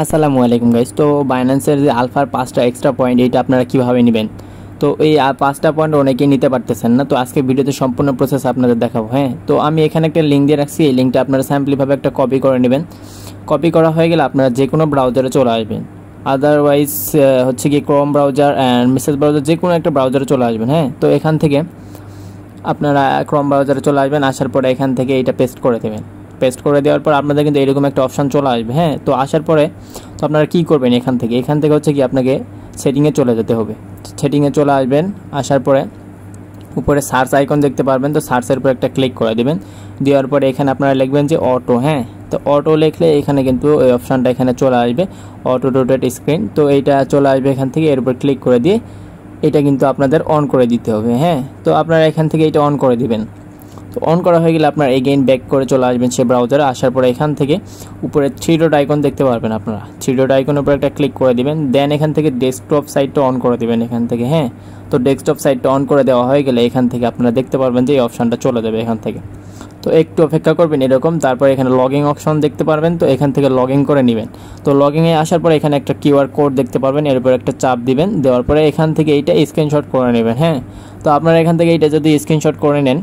আসসালামু আলাইকুম গাইস। তো বাইন্যান্সের যে আলফার 5টা এক্সট্রা পয়েন্ট এইটা আপনারা কিভাবে নেবেন। তো এই 5টা পয়েন্ট অনেকেই নিতে পারতেছেন না। তো আজকে ভিডিওতে সম্পূর্ণ প্রসেস আপনাদের দেখাবো। হ্যাঁ, তো আমি এখানে একটা লিঙ্ক দিয়ে রাখছি। এই লিঙ্কটা আপনারা স্যাম্পলিভাবে একটা কপি করে নেবেন। কপি করা হয়ে গেলে আপনারা যে কোনো ব্রাউজারে চলে আসবেন। আদারওয়াইজ হচ্ছে কি Chrome browser and message browser যে কোনো একটা ব্রাউজারে চলে আসবেন। হ্যাঁ, তো এখান থেকে আপনারা ক্রোম ব্রাউজারে চলে আসবেন। আসার পরে এখান থেকে এইটা পেস্ট করে দেবেন। পেস্ট করে দেওয়ার পর আপনাদের কিন্তু এরকম একটা অপশান চলে আসবে। হ্যাঁ, তো আসার পরে তো আপনারা কী করবেন, এখান থেকে হচ্ছে কি আপনাকে সেটিংয়ে চলে যেতে হবে। সেটিংয়ে চলে আসবেন। আসার পরে উপরে সার্চ আইকন দেখতে পারবেন, তো সার্চের উপর একটা ক্লিক করে দেবেন। দেওয়ার পরে এখানে আপনারা লিখবেন যে অটো। হ্যাঁ, তো অটো লিখলে এখানে কিন্তু ওই অপশানটা এখানে চলে আসবে, অটো রোটেট স্ক্রিন। তো এইটা চলে আসবে এখান থেকে। এর উপর ক্লিক করে দিয়ে এটা কিন্তু আপনাদের অন করে দিতে হবে। হ্যাঁ, তো আপনারা এখান থেকে এটা অন করে দিবেন। তো অন করা হয়ে গেলে আপনার এগেইন ব্যাক করে চলে আসবেন সে ব্রাউজারে। আসার পরে এখান থেকে উপরে থ্রি ডট আইকন দেখতে পারবেন আপনারা। থ্রি ডট আইকনের উপর একটা ক্লিক করে দিবেন। দেন এখান থেকে ডেস্কটপ সাইটটা অন করে দিবেন এখান থেকে। হ্যাঁ, তো ডেস্কটপ সাইটটা অন করে দেওয়া হয়ে গেলে এখান থেকে আপনারা দেখতে পারবেন যে এই অপশানটা চলে যাবে এখান থেকে। তো একটু অপেক্ষা করবেন এরকম। তারপর এখানে লগইন অপশন দেখতে পারবেন, তো এখান থেকে লগইন করে নেবেন। তো লগইনে আসার পরে এখানে একটা কিউআর কোড দেখতে পারবেন, এর উপর একটা চাপ দিবেন। দেওয়ার পরে এখান থেকে এইটা স্ক্রিনশট করে নেবেন। হ্যাঁ, তো আপনারা এখান থেকে এইটা যদি স্ক্রিনশট করে নেন,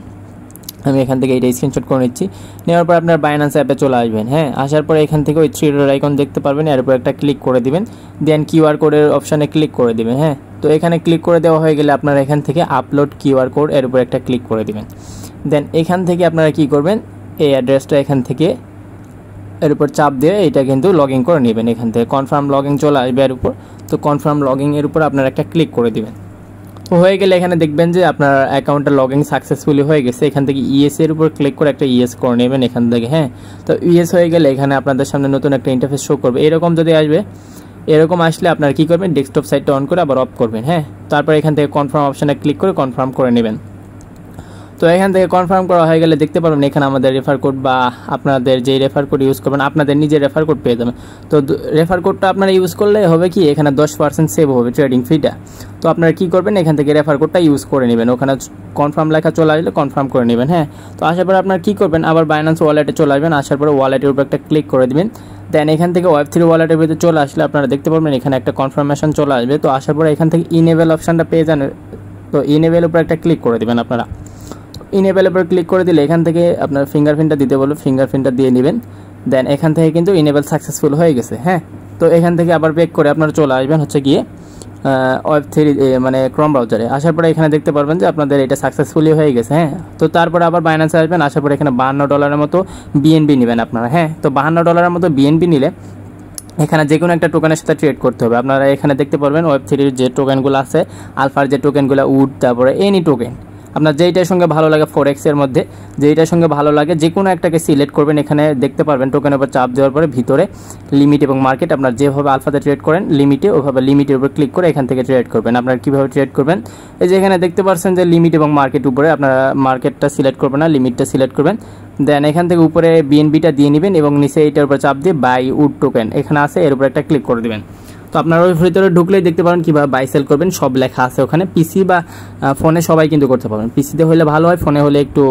আমি এখান থেকে এইটা স্ক্রিনশট করে নিচ্ছি। নেওয়ার পর আপনার বাইন্যান্স অ্যাপে চলে আসবেন। হ্যাঁ, আসার পরে এখান থেকে ওই থ্রি ডট আইকন দেখতে পারবেন, এর উপর একটা ক্লিক করে দিবেন। দেন কিউআর কোডের অপশানে ক্লিক করে দিবেন। হ্যাঁ, তো এখানে ক্লিক করে দেওয়া হয়ে গেলে আপনারা এখান থেকে আপলোড কিউআর কোড এর উপর একটা ক্লিক করে দিবেন। দেন এখান থেকে আপনারা কি করবেন, এই অ্যাড্রেসটা এখান থেকে এর উপর চাপ দিয়ে এটা কিন্তু লগ ইন করে নেবেন। এখান থেকে কনফার্ম লগ ইন চলে আসবে এর উপর। তো কনফার্ম লগ ইনের উপর আপনারা একটা ক্লিক করে দিবেন। তো হয়ে গেলে এখানে দেখবেন যে আপনার অ্যাকাউন্টটা লগ ইন সাকসেসফুলি হয়ে গেছে। এখান থেকে ইএস এর উপর ক্লিক করে একটা ইএস করে নেবেন এখান থেকে। হ্যাঁ, তো ইএস হয়ে গেলে এখানে আপনাদের সামনে নতুন একটা ইন্টারফেস শো করবে। এরকম যদি আসবে, এরকম আসলে আপনারা কী করবেন, ডেস্কটপ সাইটটা অন করে আবার অফ করবেন। হ্যাঁ, তারপর এখান থেকে কনফার্ম অপশানে ক্লিক করে কনফার্ম করে নেবেন। তো এখান থেকে কনফার্ম করা হয়ে গেলে দেখতে পারবেন এখানে আমাদের রেফার কোড বা আপনাদের যেই রেফার কোড ইউজ করবেন আপনাদের নিজের রেফার কোড পেয়ে যাবেন। তো রেফার কোডটা আপনারা ইউজ করলে হবে কি, এখানে 10% সেভ হবে ট্রেডিং ফিটা। তো আপনারা কী করবেন, এখান থেকে রেফার কোডটা ইউজ করে নেবেন। ওখানে কনফার্ম লেখা চলে আসলে কনফার্ম করে নেবেন। হ্যাঁ, তো আসার পরে আপনারা কী করবেন, আবার বাইন্যান্স ওয়ালেটে চলে আসবেন। আসার পরে ওয়ালেটের উপর একটা ক্লিক করে দেবেন। দেন এখান থেকে ওয়েব3 ওয়ালেটের ভিতরে চলে আসলে আপনারা দেখতে পারবেন এখানে একটা কনফার্মেশন চলে আসবে। তো আসার পরে এখান থেকে ইনেবল অপশানটা পেয়ে যান। তো ইনেবল উপর একটা ক্লিক করে দেবেন আপনারা। ইনেবল উপর ক্লিক করে দিলে এখান থেকে আপনার ফিঙ্গারপ্রিন্টটা দিতে বলবে, ফিঙ্গারপ্রিন্টটা দিয়ে নেবেন। দেন এখান থেকে কিন্তু ইনেবল সাকসেসফুল হয়ে গেছে। হ্যাঁ, তো এখান থেকে আবার ব্যাক করে আপনারা চলে আসবেন হচ্ছে গিয়ে ওয়েব3 মানে ক্রোম ব্রাউজারে। আসার পরে এখানে দেখতে পারবেন যে আপনাদের এটা সাকসেসফুলি হয়ে গেছে। হ্যাঁ, তো তারপরে আবার বাইন্যান্সে আসবেন। আসার পরে এখানে $52 মতো বিএনবি নেবেন আপনারা। হ্যাঁ, তো $52 মতো বিএনবি নিলে এখানে যে কোনো একটা টোকেনের সাথে ট্রেড করতে হবে। আপনারা এখানে দেখতে পারবেন ওয়েব3 যে টোকেনগুলো আছে, আলফার যে টোকেনগুলো, উড, তারপরে এনি টোকেন আপনার যেইটার সঙ্গে ভালো লাগে, ফরেক্সের মধ্যে যেইটার সঙ্গে ভালো লাগে যে কোনো একটাকে সিলেক্ট করবেন। এখানে দেখতে পারবেন টোকেনের উপর চাপ দেওয়ার পরে ভিতরে লিমিট এবং মার্কেট, আপনার যেভাবে আলফাতে ট্রেড করেন লিমিটে, ওইভাবে লিমিটের উপর ক্লিক করে এখান থেকে ট্রেড করবেন। আপনারা কীভাবে ট্রেড করবেন, এই যে এখানে দেখতে পাচ্ছেন যে লিমিট এবং মার্কেট, উপরে আপনারা মার্কেটটা সিলেক্ট করবেন না, লিমিটটা সিলেক্ট করবেন। দেন এখান থেকে উপরে বিএনবিটা দিয়ে নেবেন এবং নিচে এইটার উপর চাপ দিয়ে বাই উড টোকেন এখানে আছে, এর উপর একটা ক্লিক করে দেবেন। তো আপনারা ওই ভিতরে ঢুকলেই দেখতে পারেন কীভাবে বাই সেল করবেন, সব লেখা আছে ওখানে। পিসি বা ফোনে সবাই কিন্তু করতে পারবেন। পিসিতে হলে ভালো হয়, ফোনে হলে একটু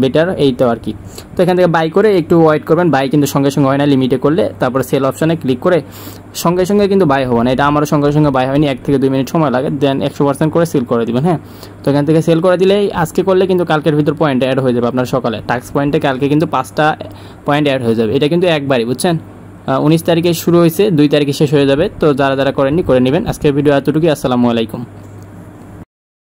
বেটার, এই তো আর কি। তো এখান থেকে বাই করে একটু ওয়েট করবেন। বাই কিন্তু সঙ্গে সঙ্গে হয় না, লিমিটে করলে তারপরে সেল অপশানে ক্লিক করে সঙ্গে সঙ্গে কিন্তু বাই হবে না। এটা আমারও সঙ্গে সঙ্গে বাই হয়নি, 1 থেকে 2 মিনিট সময় লাগে। দেন 100% করে সেল করে দেবেন। হ্যাঁ, তো এখান থেকে সেল করে দিলেই আজকে করলে কিন্তু কালকের ভিতর পয়েন্ট অ্যাড হয়ে যাবে আপনার সকালে। টাস্ক পয়েন্টে কালকে কিন্তু 5টা পয়েন্ট অ্যাড হয়ে যাবে। এটা কিন্তু একবারই, বুঝছেন। 19 তারিখে শুরু হয়েছে, 2 তারিখে শেষ হয়ে যাবে। তো যারা যারা করেননি করে নেবেন। আজকের ভিডিও এতটুকুই। আসসালামু আলাইকুম।